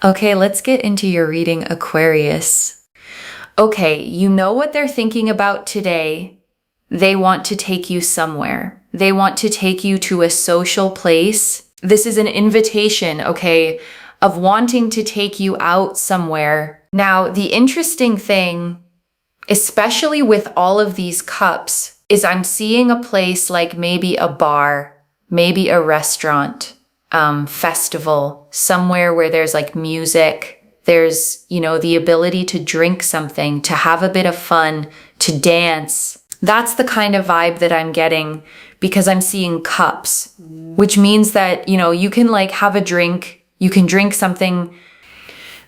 Okay, let's get into your reading, Aquarius. Okay, you know what they're thinking about today. They want to take you somewhere. They want to take you to a social place. This is an invitation, okay, of wanting to take you out somewhere. Now, the interesting thing, especially with all of these cups, is I'm seeing a place like maybe a bar, maybe a restaurant, festival, somewhere where there's like music. There's, the ability to drink something, to have a bit of fun, to dance. That's the kind of vibe that I'm getting because I'm seeing cups, which means that, you can like have a drink, you can drink something.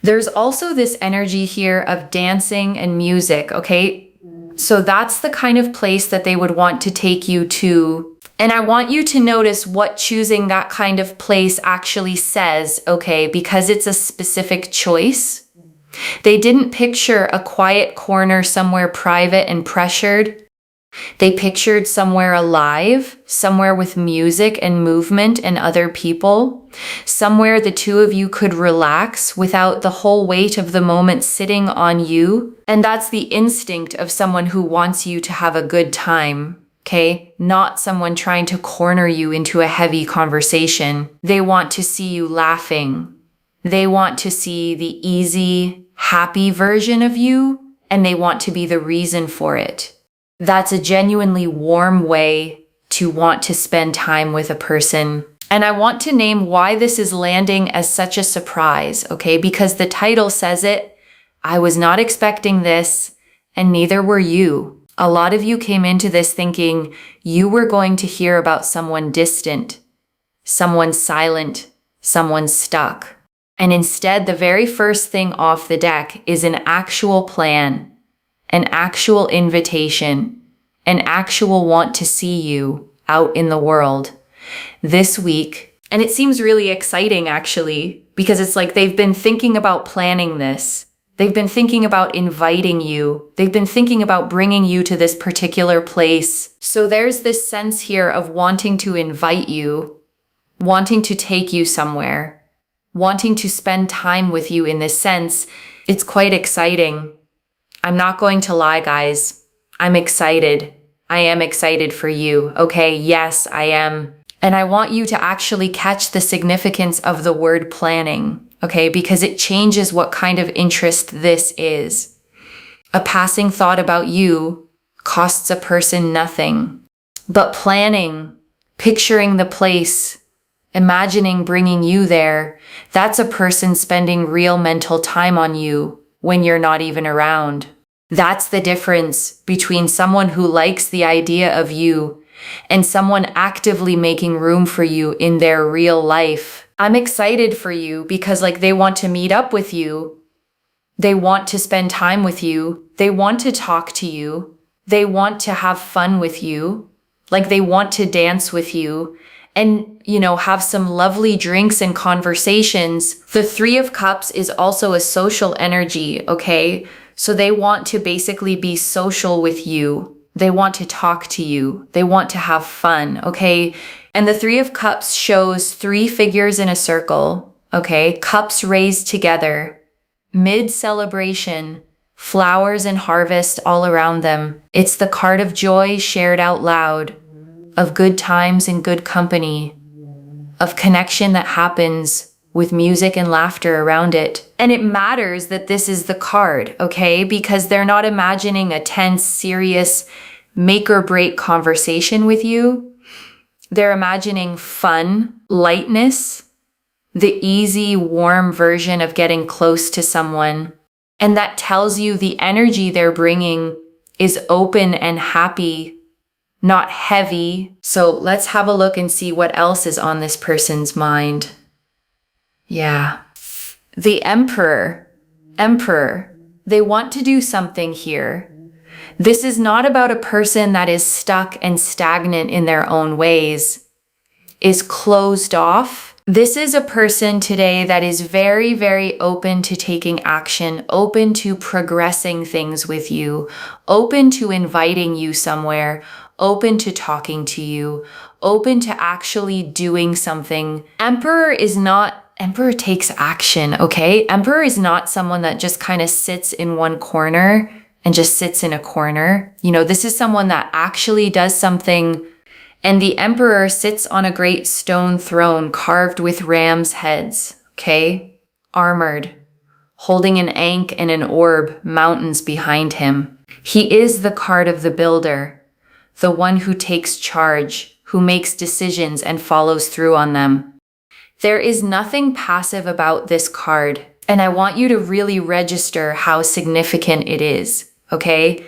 There's also this energy here of dancing and music, okay? So that's the kind of place that they would want to take you to. And I want you to notice what choosing that kind of place actually says, okay? Because it's a specific choice. They didn't picture a quiet corner somewhere private and pressured. They pictured somewhere alive, somewhere with music and movement and other people, somewhere the two of you could relax without the whole weight of the moment sitting on you. And that's the instinct of someone who wants you to have a good time, okay? Not someone trying to corner you into a heavy conversation. They want to see you laughing. They want to see the easy, happy version of you, and they want to be the reason for it. That's a genuinely warm way to want to spend time with a person. And I want to name why this is landing as such a surprise, okay? Because the title says it. I was not expecting this, and neither were you. A lot of you came into this thinking you were going to hear about someone distant, someone silent, someone stuck. And instead, the very first thing off the deck is an actual plan, an actual invitation, an actual want to see you out in the world this week. And it seems really exciting, actually, because it's like they've been thinking about planning this. They've been thinking about inviting you. They've been thinking about bringing you to this particular place. So there's this sense here of wanting to invite you, wanting to take you somewhere, wanting to spend time with you in this sense. It's quite exciting. I'm not going to lie, guys. I'm excited. I am excited for you. Okay, yes, I am. And I want you to actually catch the significance of the word planning, okay? Because it changes what kind of interest this is. A passing thought about you costs a person nothing. But planning, picturing the place, imagining bringing you there, that's a person spending real mental time on you when you're not even around. That's the difference between someone who likes the idea of you and someone actively making room for you in their real life. I'm excited for you because they want to meet up with you. They want to spend time with you. They want to talk to you. They want to have fun with you. They want to dance with you. And, have some lovely drinks and conversations. The Three of Cups is also a social energy, okay? So they want to basically be social with you. They want to talk to you. They want to have fun, okay? And the Three of Cups shows three figures in a circle, okay? Cups raised together, mid-celebration, flowers and harvest all around them. It's the card of joy shared out loud, of good times and good company, of connection that happens with music and laughter around it. And it matters that this is the card, okay? Because they're not imagining a tense, serious, make or break conversation with you. They're imagining fun, lightness, the easy, warm version of getting close to someone. And that tells you the energy they're bringing is open and happy, not heavy. So let's have a look and see what else is on this person's mind. Yeah. The Emperor. They want to do something here. This is not about a person that is stuck and stagnant in their own ways, is closed off. This is a person today that is very, very open to taking action, open to progressing things with you, open to inviting you somewhere, open to talking to you, open to actually doing something. Emperor is not Emperor takes action, okay? Emperor is not someone that just kind of sits in one corner and just sits in a corner. This is someone that actually does something. And the Emperor sits on a great stone throne carved with ram's heads, okay? Armored, holding an ankh and an orb, mountains behind him. He is the card of the builder, the one who takes charge, who makes decisions and follows through on them. There is nothing passive about this card, and I want you to really register how significant it is, okay?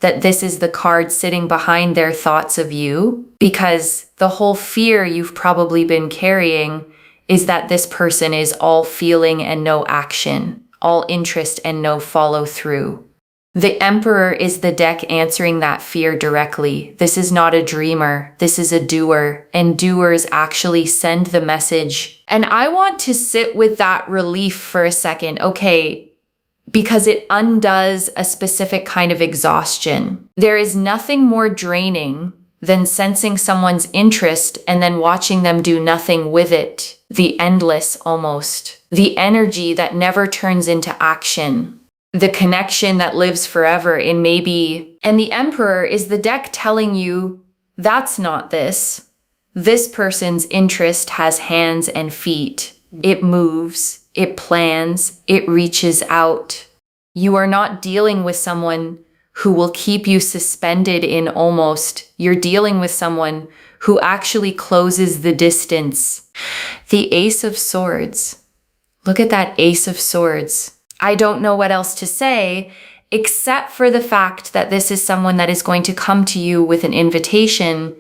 That this is the card sitting behind their thoughts of you, because the whole fear you've probably been carrying is that this person is all feeling and no action, all interest and no follow through. The Emperor is the deck answering that fear directly. This is not a dreamer. This is a doer, and doers actually send the message. And I want to sit with that relief for a second, okay? Because it undoes a specific kind of exhaustion. There is nothing more draining than sensing someone's interest and then watching them do nothing with it. The endless almost. The energy that never turns into action. The connection that lives forever in maybe. And the Emperor is the deck telling you, that's not this. This person's interest has hands and feet. It moves, it plans, it reaches out. You are not dealing with someone who will keep you suspended in almost. You're dealing with someone who actually closes the distance. The Ace of Swords. Look at that Ace of Swords. I don't know what else to say, except for the fact that this is someone that is going to come to you with an invitation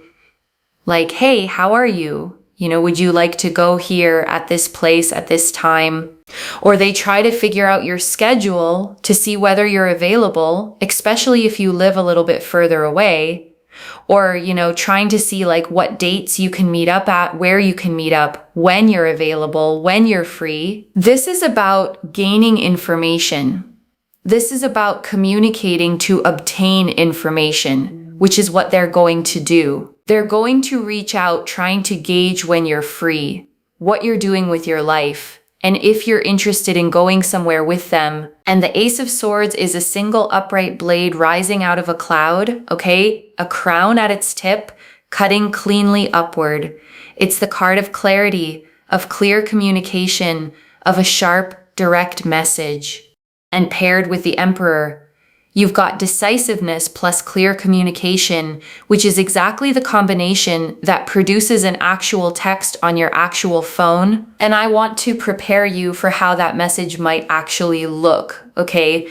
like, hey, how are you? Would you like to go here at this place at this time? Or they try to figure out your schedule to see whether you're available, especially if you live a little bit further away. Or, trying to see like what dates you can meet up at, where you can meet up, when you're available, when you're free. This is about gaining information. This is about communicating to obtain information, which is what they're going to do. They're going to reach out trying to gauge when you're free, what you're doing with your life, and if you're interested in going somewhere with them. And the Ace of Swords is a single upright blade rising out of a cloud, okay? A crown at its tip, cutting cleanly upward. It's the card of clarity, of clear communication, of a sharp, direct message. And paired with the Emperor, you've got decisiveness plus clear communication, which is exactly the combination that produces an actual text on your actual phone. And I want to prepare you for how that message might actually look, okay?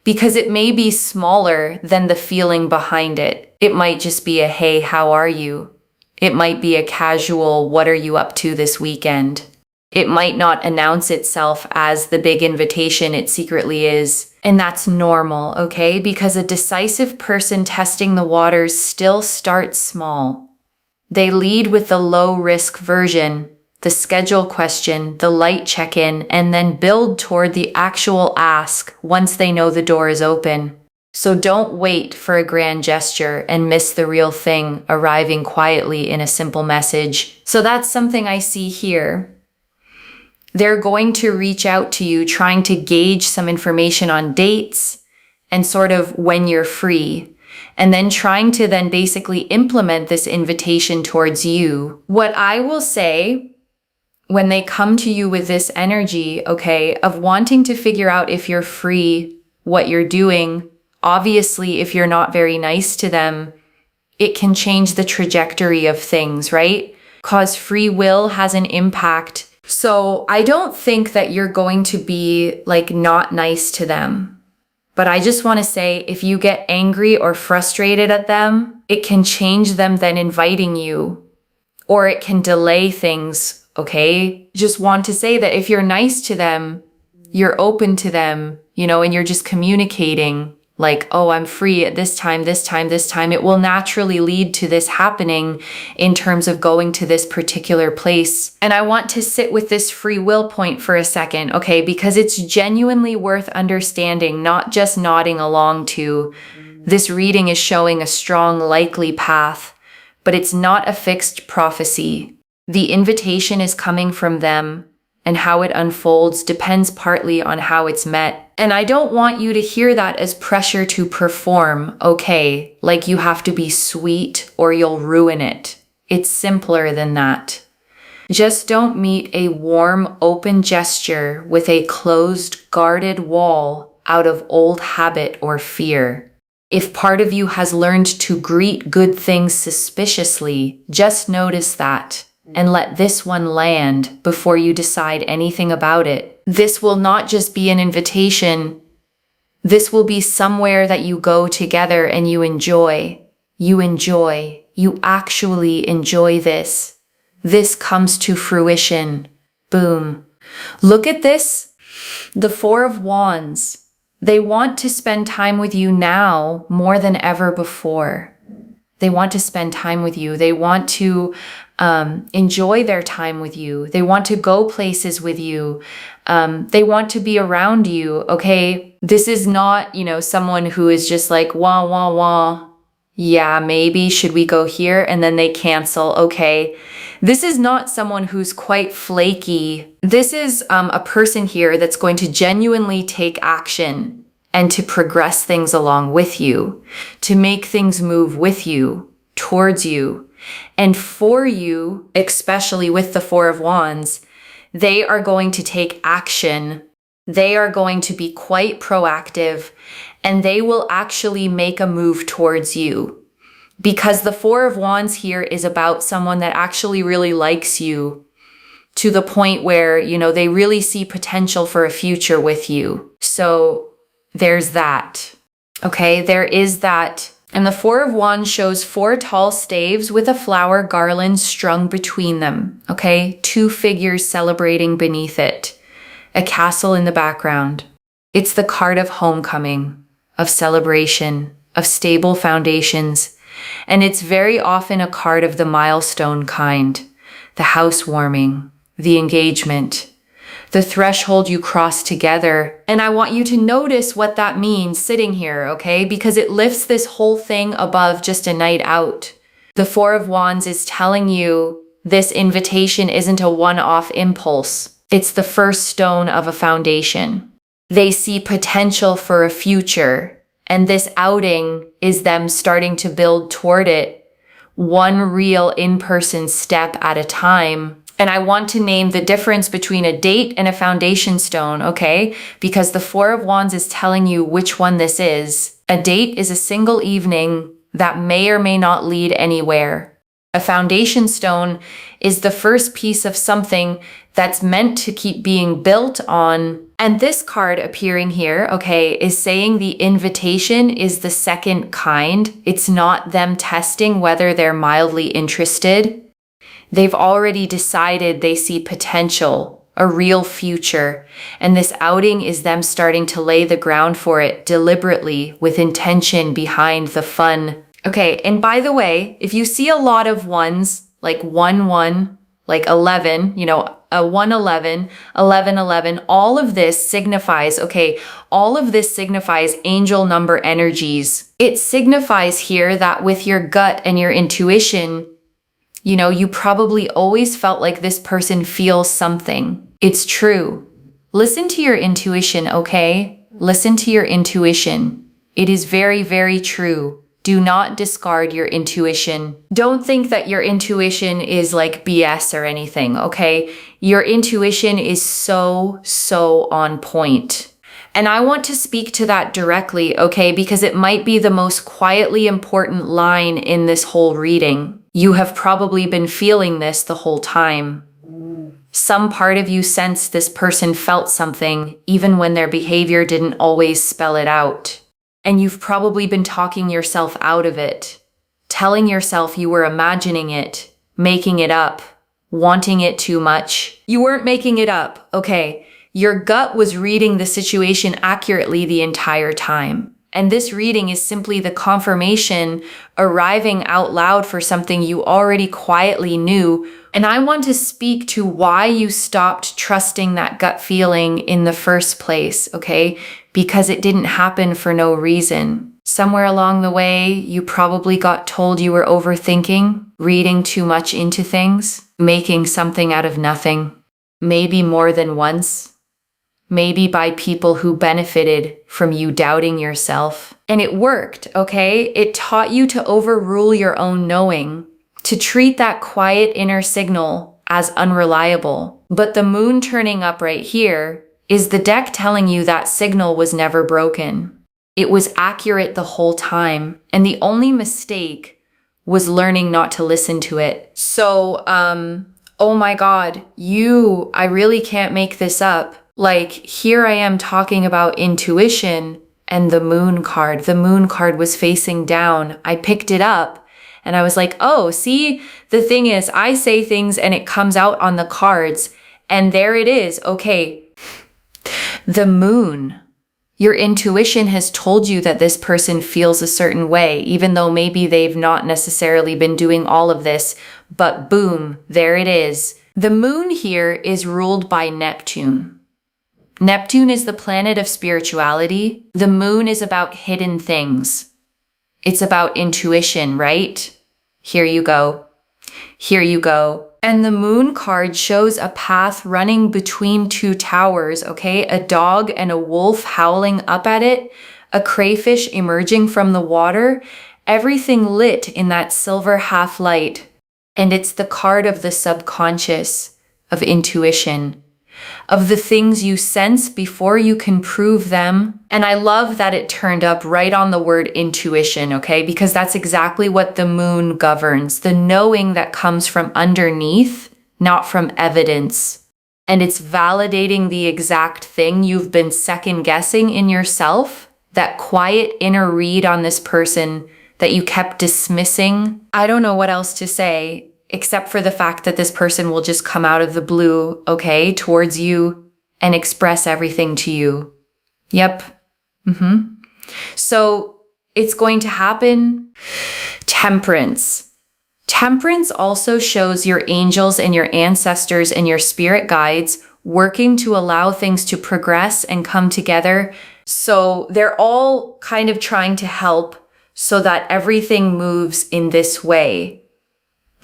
Because it may be smaller than the feeling behind it. It might just be a, hey, how are you? It might be a casual, what are you up to this weekend? It might not announce itself as the big invitation it secretly is. And that's normal, okay? Because a decisive person testing the waters still starts small. They lead with the low-risk version, the schedule question, the light check-in, and then build toward the actual ask once they know the door is open. So don't wait for a grand gesture and miss the real thing arriving quietly in a simple message. So that's something I see here. They're going to reach out to you trying to gauge some information on dates and sort of when you're free, and then trying to then basically implement this invitation towards you. What I will say when they come to you with this energy, okay, of wanting to figure out if you're free, what you're doing, obviously if you're not very nice to them, it can change the trajectory of things, right? Because free will has an impact. So I don't think that you're going to be like not nice to them. But I just want to say, if you get angry or frustrated at them, it can change them then inviting you, or it can delay things, okay? Just want to say that if you're nice to them, you're open to them, and you're just communicating like, oh, I'm free at this time, it will naturally lead to this happening in terms of going to this particular place. And I want to sit with this free will point for a second, okay? Because it's genuinely worth understanding, not just nodding along to. This reading is showing a strong, likely path, but it's not a fixed prophecy. The invitation is coming from them. and how it unfolds depends partly on how it's met. And I don't want you to hear that as pressure to perform, okay, like you have to be sweet or you'll ruin it. It's simpler than that. Just don't meet a warm, open gesture with a closed, guarded wall out of old habit or fear. If part of you has learned to greet good things suspiciously, just notice that and let this one land before you decide anything about it. This will not just be an invitation. This will be somewhere that you go together and you enjoy. You actually enjoy this. This comes to fruition. Boom. Look at this. The Four of Wands. They want to spend time with you now more than ever before. They want to spend time with you. They want to enjoy their time with you. They want to go places with you. They want to be around you, okay? This is not, someone who is just like, wah, wah, wah. Yeah, maybe, should we go here? And then they cancel, okay. This is not someone who's quite flaky. This is a person here that's going to genuinely take action and to progress things along with you, to make things move with you, towards you. And for you, especially with the Four of Wands, they are going to take action. They are going to be quite proactive, and they will actually make a move towards you. Because the Four of Wands here is about someone that actually really likes you to the point where, they really see potential for a future with you. So there's that. Okay, there is that. And the Four of Wands shows 4 tall staves with a flower garland strung between them. Okay, 2 figures celebrating beneath it. A castle in the background. It's the card of homecoming, of celebration, of stable foundations. And it's very often a card of the milestone kind. The housewarming, the engagement, the threshold you cross together. And I want you to notice what that means sitting here, okay? Because it lifts this whole thing above just a night out. The Four of Wands is telling you this invitation isn't a one-off impulse. It's the first stone of a foundation. They see potential for a future, and this outing is them starting to build toward it, one real in-person step at a time. And I want to name the difference between a date and a foundation stone, okay? Because the Four of Wands is telling you which one this is. A date is a single evening that may or may not lead anywhere. A foundation stone is the first piece of something that's meant to keep being built on. And this card appearing here, okay, is saying the invitation is the second kind. It's not them testing whether they're mildly interested. They've already decided they see potential, a real future, and this outing is them starting to lay the ground for it deliberately with intention behind the fun. Okay, and by the way, if you see a lot of ones, like 1-1, like 11, a 1-11, 11-11, all of this signifies, all of this signifies angel number energies. It signifies here that with your gut and your intuition, you probably always felt like this person feels something. It's true. Listen to your intuition, okay? Listen to your intuition. It is very, very true. Do not discard your intuition. Don't think that your intuition is like BS or anything, okay? Your intuition is so on point. And I want to speak to that directly, okay? Because it might be the most quietly important line in this whole reading. You have probably been feeling this the whole time. Some part of you sensed this person felt something, even when their behavior didn't always spell it out. And you've probably been talking yourself out of it, telling yourself you were imagining it, making it up, wanting it too much. You weren't making it up, okay? Your gut was reading the situation accurately the entire time. And this reading is simply the confirmation arriving out loud for something you already quietly knew. And I want to speak to why you stopped trusting that gut feeling in the first place, okay? Because it didn't happen for no reason. Somewhere along the way, you probably got told you were overthinking, reading too much into things, making something out of nothing. maybe more than once, maybe by people who benefited from you doubting yourself. And it worked, okay? It taught you to overrule your own knowing, to treat that quiet inner signal as unreliable. But the moon turning up right here is the deck telling you that signal was never broken. It was accurate the whole time, and the only mistake was learning not to listen to it. So, oh my God, I really can't make this up. Like, here I am talking about intuition and the moon card. The moon card was facing down. I picked it up and I was like, oh, see, the thing is, I say things and it comes out on the cards, and there it is. Okay, the moon. Your intuition has told you that this person feels a certain way, even though maybe they've not necessarily been doing all of this, but boom, there it is. The moon here is ruled by Neptune. Neptune is the planet of spirituality. The moon is about hidden things. It's about intuition, right? Here you go. Here you go. And the moon card shows a path running between two towers, okay? A dog and a wolf howling up at it, a crayfish emerging from the water, everything lit in that silver half light. And it's the card of the subconscious, of intuition, of the things you sense before you can prove them. And I love that it turned up right on the word intuition, okay? Because that's exactly what the moon governs, the knowing that comes from underneath, not from evidence. And it's validating the exact thing you've been second guessing in yourself, that quiet inner read on this person that you kept dismissing. I don't know what else to say, except for the fact that this person will just come out of the blue, okay, towards you and express everything to you. Yep. So it's going to happen. Temperance. Temperance also shows your angels and your ancestors and your spirit guides working to allow things to progress and come together. So they're all kind of trying to help so that everything moves in this way.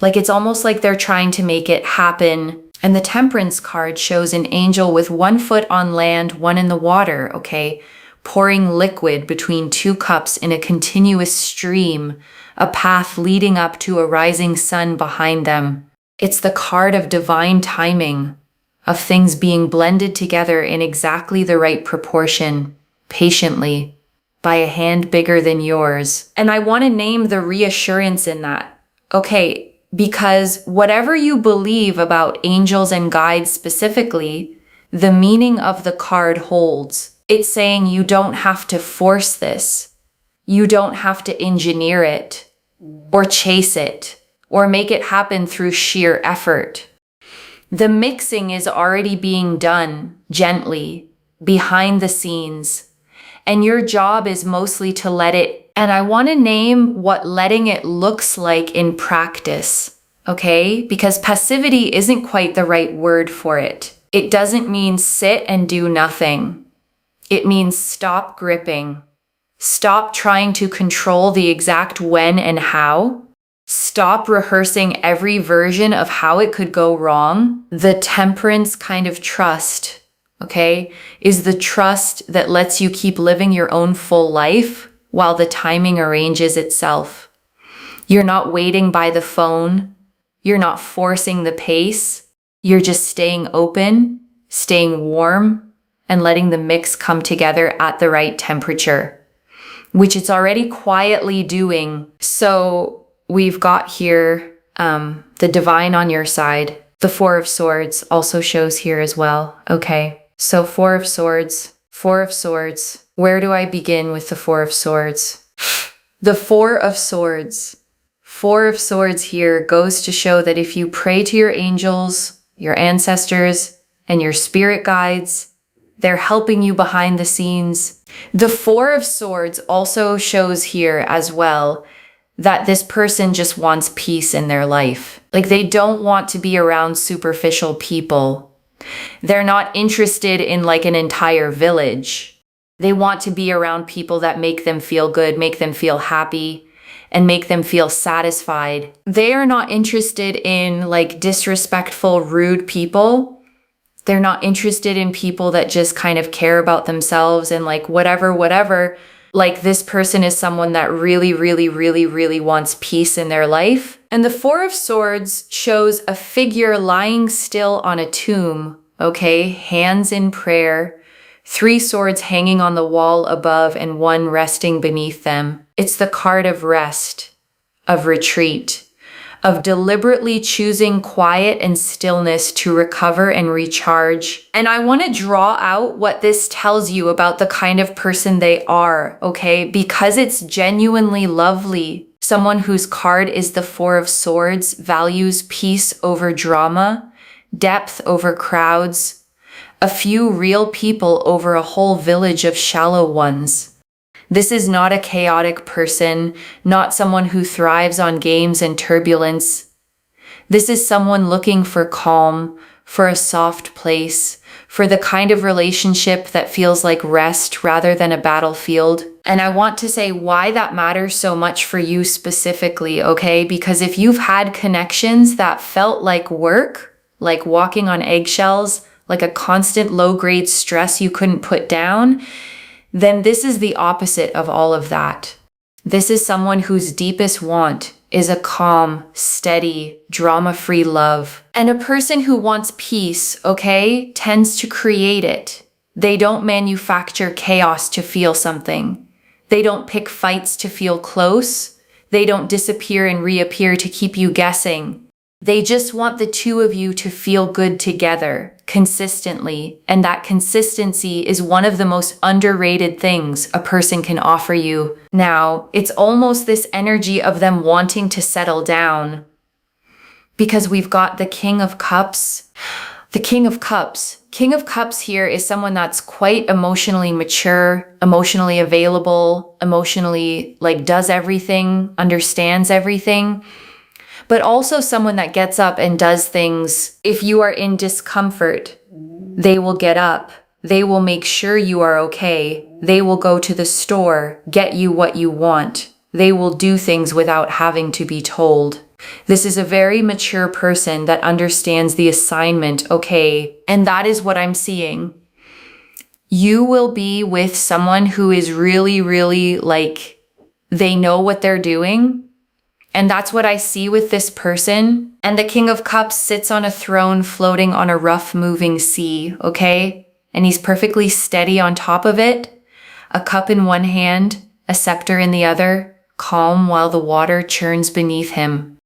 Like, it's almost like they're trying to make it happen. And the Temperance card shows an angel with one foot on land, one in the water, okay? Pouring liquid between two cups in a continuous stream, a path leading up to a rising sun behind them. It's the card of divine timing, of things being blended together in exactly the right proportion, patiently, by a hand bigger than yours. And I want to name the reassurance in that. Okay, because whatever you believe about angels and guides specifically, the meaning of the card holds. It's saying you don't have to force this. You don't have to engineer it, or chase it, or make it happen through sheer effort. The mixing is already being done gently, behind the scenes, and your job is mostly to let it. And I want to name what letting it looks like in practice, okay? Because passivity isn't quite the right word for it. It doesn't mean sit and do nothing. It means stop gripping. Stop trying to control the exact when and how. Stop rehearsing every version of how it could go wrong. The temperance kind of trust, okay, is the trust that lets you keep living your own full life while the timing arranges itself. You're not waiting by the phone. You're not forcing the pace. You're just staying open, staying warm, and letting the mix come together at the right temperature, which it's already quietly doing. So we've got here the divine on your side. The Four of Swords also shows here as well. Okay, so Four of Swords. Where do I begin with the Four of Swords? The Four of Swords. Four of Swords here goes to show that if you pray to your angels, your ancestors, and your spirit guides, they're helping you behind the scenes. The Four of Swords also shows here as well that this person just wants peace in their life. Like, they don't want to be around superficial people. They're not interested in like an entire village. They want to be around people that make them feel good, make them feel happy, and make them feel satisfied. They are not interested in like disrespectful, rude people. They're not interested in people that just kind of care about themselves and like whatever. Like this person is someone that really wants peace in their life. And the Four of Swords shows a figure lying still on a tomb, okay? Hands in prayer, 3 swords hanging on the wall above and 1 resting beneath them. It's the card of rest, of retreat, of deliberately choosing quiet and stillness to recover and recharge. And I want to draw out what this tells you about the kind of person they are, okay? Because it's genuinely lovely. Someone whose card is the Four of Swords values peace over drama, depth over crowds, a few real people over a whole village of shallow ones. This is not a chaotic person, not someone who thrives on games and turbulence. This is someone looking for calm, for a soft place, for the kind of relationship that feels like rest rather than a battlefield. And I want to say why that matters so much for you specifically, okay? Because if you've had connections that felt like work, like walking on eggshells, like a constant low-grade stress you couldn't put down, then this is the opposite of all of that. This is someone whose deepest want is a calm, steady, drama-free love. And a person who wants peace, okay, tends to create it. They don't manufacture chaos to feel something. They don't pick fights to feel close. They don't disappear and reappear to keep you guessing. They just want the two of you to feel good together, consistently, and that consistency is one of the most underrated things a person can offer you. Now, it's almost this energy of them wanting to settle down, because we've got the King of Cups. The King of Cups. King of Cups here is someone that's quite emotionally mature, emotionally available, emotionally, does everything, understands everything, but also someone that gets up and does things. If you are in discomfort, they will get up. They will make sure you are okay. They will go to the store, get you what you want. They will do things without having to be told. This is a very mature person that understands the assignment, okay? And that is what I'm seeing. You will be with someone who is really they know what they're doing. And that's what I see with this person. And the King of Cups sits on a throne floating on a rough moving sea, okay? And he's perfectly steady on top of it. A cup in one hand, a scepter in the other, calm while the water churns beneath him.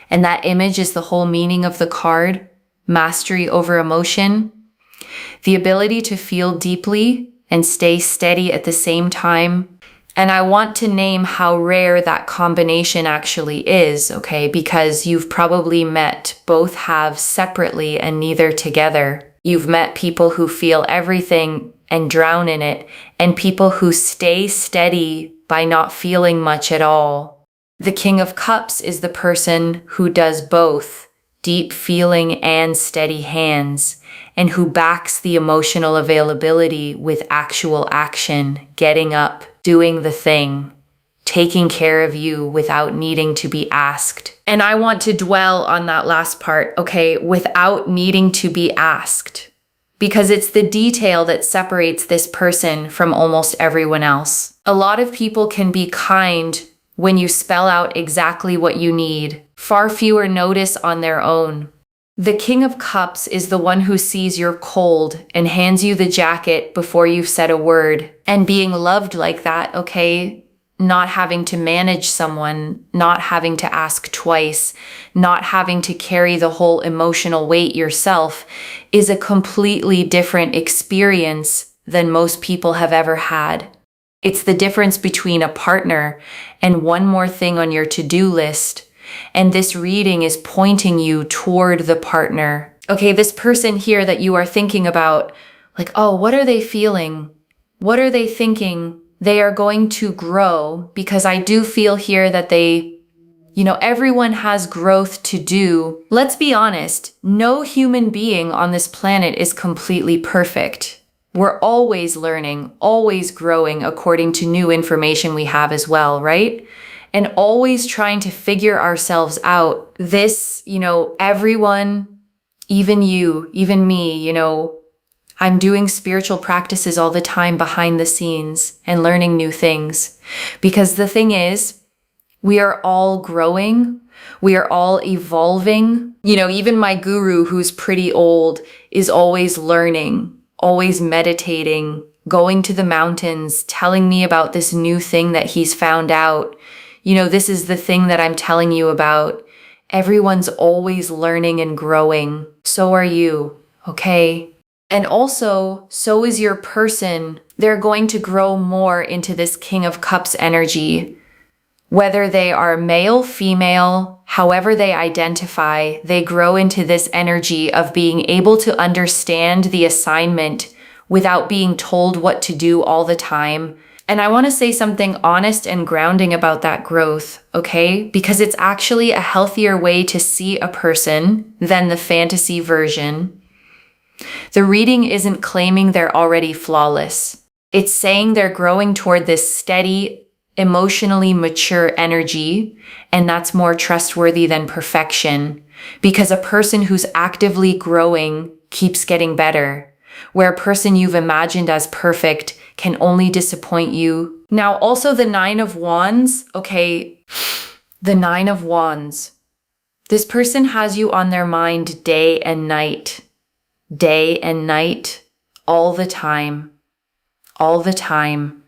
And that image is the whole meaning of the card, mastery over emotion, the ability to feel deeply and stay steady at the same time. And I want to name how rare that combination actually is, okay? Because you've probably met both halves separately and neither together. You've met people who feel everything and drown in it, and people who stay steady by not feeling much at all. The King of Cups is the person who does both, deep feeling and steady hands, and who backs the emotional availability with actual action, getting up, doing the thing, taking care of you without needing to be asked. And I want to dwell on that last part, okay, without needing to be asked, because it's the detail that separates this person from almost everyone else. A lot of people can be kind when you spell out exactly what you need. Far fewer notice on their own. The King of Cups is the one who sees you're cold and hands you the jacket before you've said a word. And being loved like that, okay? Not having to manage someone, not having to ask twice, not having to carry the whole emotional weight yourself is a completely different experience than most people have ever had. It's the difference between a partner and one more thing on your to-do list. And this reading is pointing you toward the partner. Okay, this person here that you are thinking about, oh, what are they feeling? What are they thinking? They are going to grow, because I do feel here that everyone has growth to do. Let's be honest, no human being on this planet is completely perfect. We're always learning, always growing according to new information we have as well, right? And always trying to figure ourselves out. This, everyone even you, even me, I'm doing spiritual practices all the time behind the scenes and learning new things. Because the thing is, we are all growing. We are all evolving. Even my guru, who's pretty old, is always learning, always meditating, going to the mountains, telling me about this new thing that he's found out. This is the thing that I'm telling you about. Everyone's always learning and growing. So are you, okay? And also, so is your person. They're going to grow more into this King of Cups energy. Whether they are male, female, however they identify, they grow into this energy of being able to understand the assignment without being told what to do all the time. And I want to say something honest and grounding about that growth, okay? Because it's actually a healthier way to see a person than the fantasy version. The reading isn't claiming they're already flawless. It's saying they're growing toward this steady, emotionally mature energy, and that's more trustworthy than perfection, because a person who's actively growing keeps getting better, where a person you've imagined as perfect can only disappoint you. Now, also the Nine of Wands, okay, the Nine of Wands. This person has you on their mind day and night, all the time.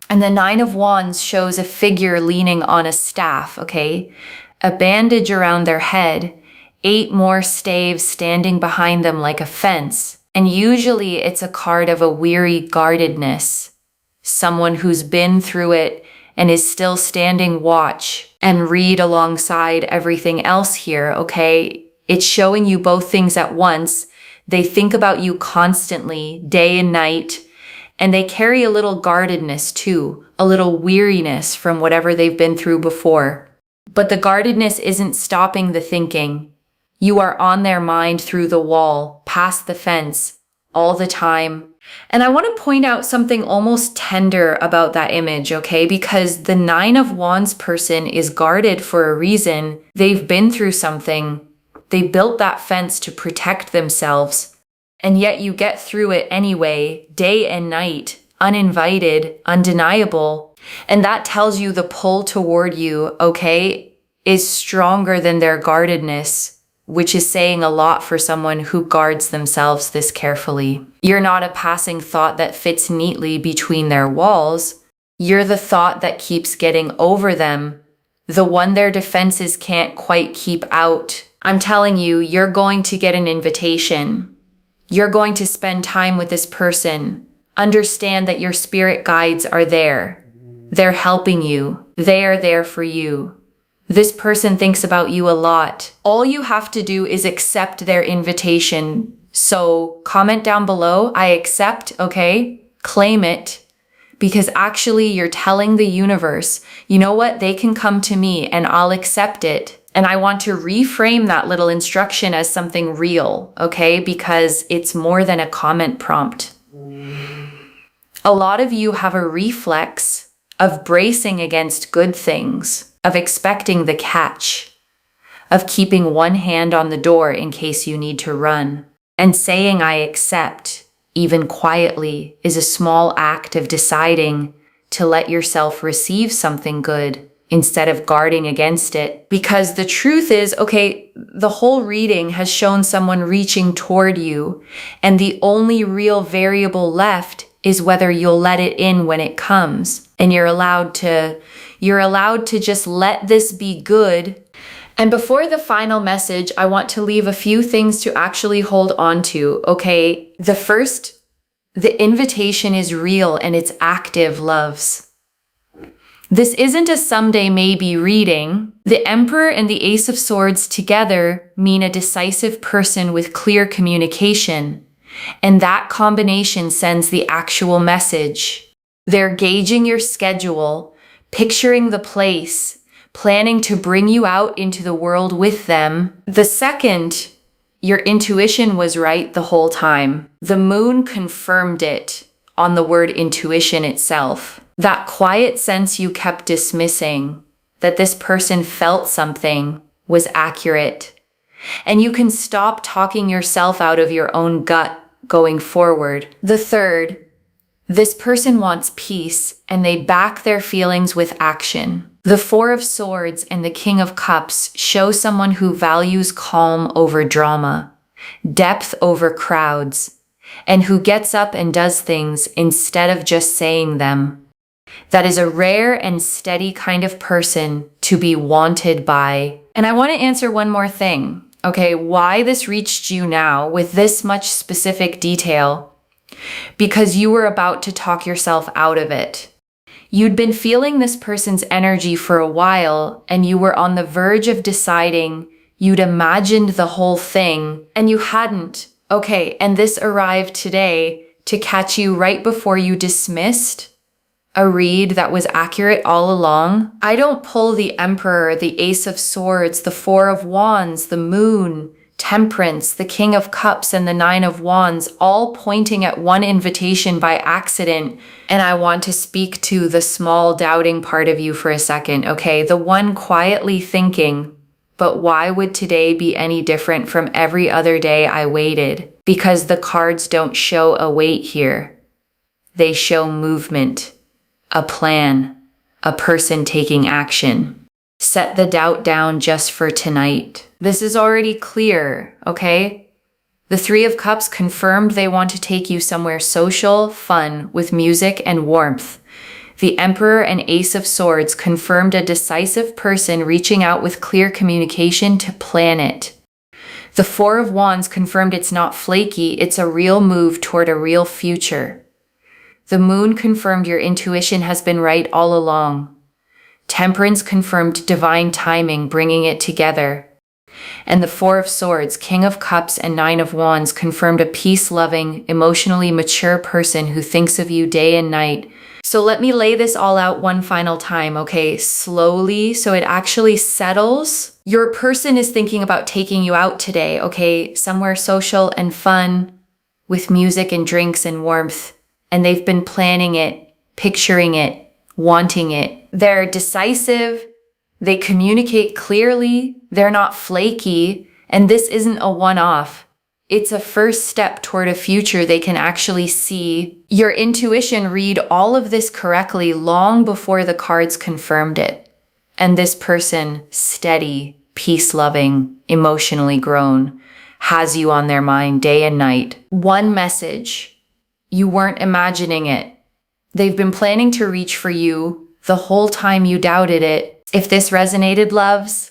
And the Nine of Wands shows a figure leaning on a staff, okay? A bandage around their head, 8 more staves standing behind them like a fence. And usually it's a card of a weary guardedness, someone who's been through it and is still standing watch and read alongside everything else here, okay? It's showing you both things at once. They think about you constantly, day and night. And they carry a little guardedness too, a little weariness from whatever they've been through before. But the guardedness isn't stopping the thinking. You are on their mind through the wall, past the fence, all the time. And I want to point out something almost tender about that image, okay? Because the Nine of Wands person is guarded for a reason. They've been through something. They built that fence to protect themselves. And yet you get through it anyway, day and night, uninvited, undeniable. And that tells you the pull toward you, okay, is stronger than their guardedness, which is saying a lot for someone who guards themselves this carefully. You're not a passing thought that fits neatly between their walls. You're the thought that keeps getting over them, the one their defenses can't quite keep out. I'm telling you, you're going to get an invitation. You're going to spend time with this person. Understand that your spirit guides are there. They're helping you. They are there for you. This person thinks about you a lot. All you have to do is accept their invitation. So comment down below, I accept, okay? Claim it. Because actually you're telling the universe, you know what? They can come to me and I'll accept it. And I want to reframe that little instruction as something real, okay? Because it's more than a comment prompt. A lot of you have a reflex of bracing against good things, of expecting the catch, of keeping one hand on the door in case you need to run. And saying I accept, even quietly, is a small act of deciding to let yourself receive something good instead of guarding against it. Because the truth is, okay, the whole reading has shown someone reaching toward you, and the only real variable left is whether you'll let it in when it comes. And you're allowed to just let this be good. And before the final message, I want to leave a few things to actually hold on to, okay? The first, the invitation is real and it's active, loves. This isn't a someday maybe reading. The Emperor and the Ace of Swords together mean a decisive person with clear communication. And that combination sends the actual message. They're gauging your schedule, picturing the place, planning to bring you out into the world with them. The second, your intuition was right the whole time. The moon confirmed it on the word intuition itself. That quiet sense you kept dismissing, that this person felt something, was accurate. And you can stop talking yourself out of your own gut going forward. The third, this person wants peace and they back their feelings with action. The Four of Swords and the King of Cups show someone who values calm over drama, depth over crowds, and who gets up and does things instead of just saying them. That is a rare and steady kind of person to be wanted by. And I want to answer one more thing. Okay, why this reached you now with this much specific detail? Because you were about to talk yourself out of it. You'd been feeling this person's energy for a while, and you were on the verge of deciding you'd imagined the whole thing, and you hadn't. Okay, and this arrived today to catch you right before you dismissed a read that was accurate all along. I don't pull the Emperor, the Ace of Swords, the Four of Wands, the Moon, Temperance, the King of Cups, and the Nine of Wands, all pointing at one invitation by accident. And I want to speak to the small doubting part of you for a second, okay? The one quietly thinking, but why would today be any different from every other day I waited? Because the cards don't show a wait here. They show movement. A plan, a person taking action. Set the doubt down just for tonight. This is already clear, okay? The Three of Cups confirmed they want to take you somewhere social, fun, with music and warmth. The Emperor and Ace of Swords confirmed a decisive person reaching out with clear communication to plan it. The Four of Wands confirmed it's not flaky, it's a real move toward a real future. The Moon confirmed your intuition has been right all along. Temperance confirmed divine timing, bringing it together. And the Four of Swords, King of Cups, and Nine of Wands confirmed a peace-loving, emotionally mature person who thinks of you day and night. So let me lay this all out one final time, okay? Slowly, so it actually settles. Your person is thinking about taking you out today, okay? Somewhere social and fun, with music and drinks and warmth. And they've been planning it, picturing it, wanting it. They're decisive, they communicate clearly, they're not flaky, and this isn't a one-off. It's a first step toward a future they can actually see. Your intuition read all of this correctly long before the cards confirmed it. And this person, steady, peace-loving, emotionally grown, has you on their mind day and night. One message. You weren't imagining it. They've been planning to reach for you the whole time you doubted it. If this resonated, loves,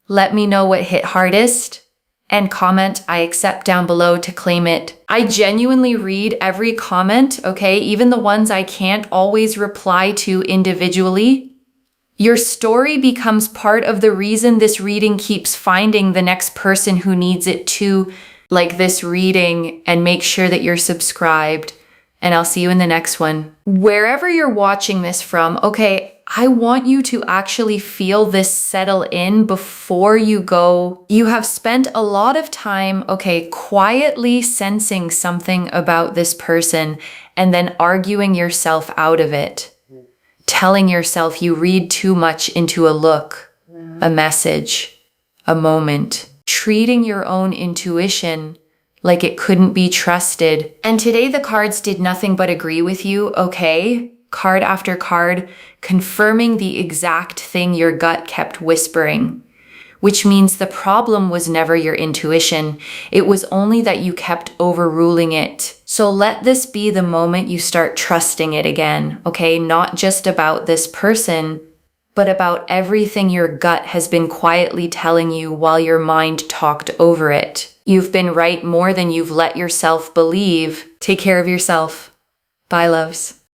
let me know what hit hardest and comment I accept down below to claim it. I genuinely read every comment, okay? Even the ones I can't always reply to individually. Your story becomes part of the reason this reading keeps finding the next person who needs it too, like this reading, and make sure that you're subscribed. And I'll see you in the next one. Wherever you're watching this from, okay, I want you to actually feel this settle in before you go. You have spent a lot of time, okay, quietly sensing something about this person and then arguing yourself out of it. Telling yourself you read too much into a look, a message, a moment. Treating your own intuition like it couldn't be trusted. And today the cards did nothing but agree with you, okay? Card after card, confirming the exact thing your gut kept whispering. Which means the problem was never your intuition. It was only that you kept overruling it. So let this be the moment you start trusting it again, okay? Not just about this person, but about everything your gut has been quietly telling you while your mind talked over it. You've been right more than you've let yourself believe. Take care of yourself. Bye, loves.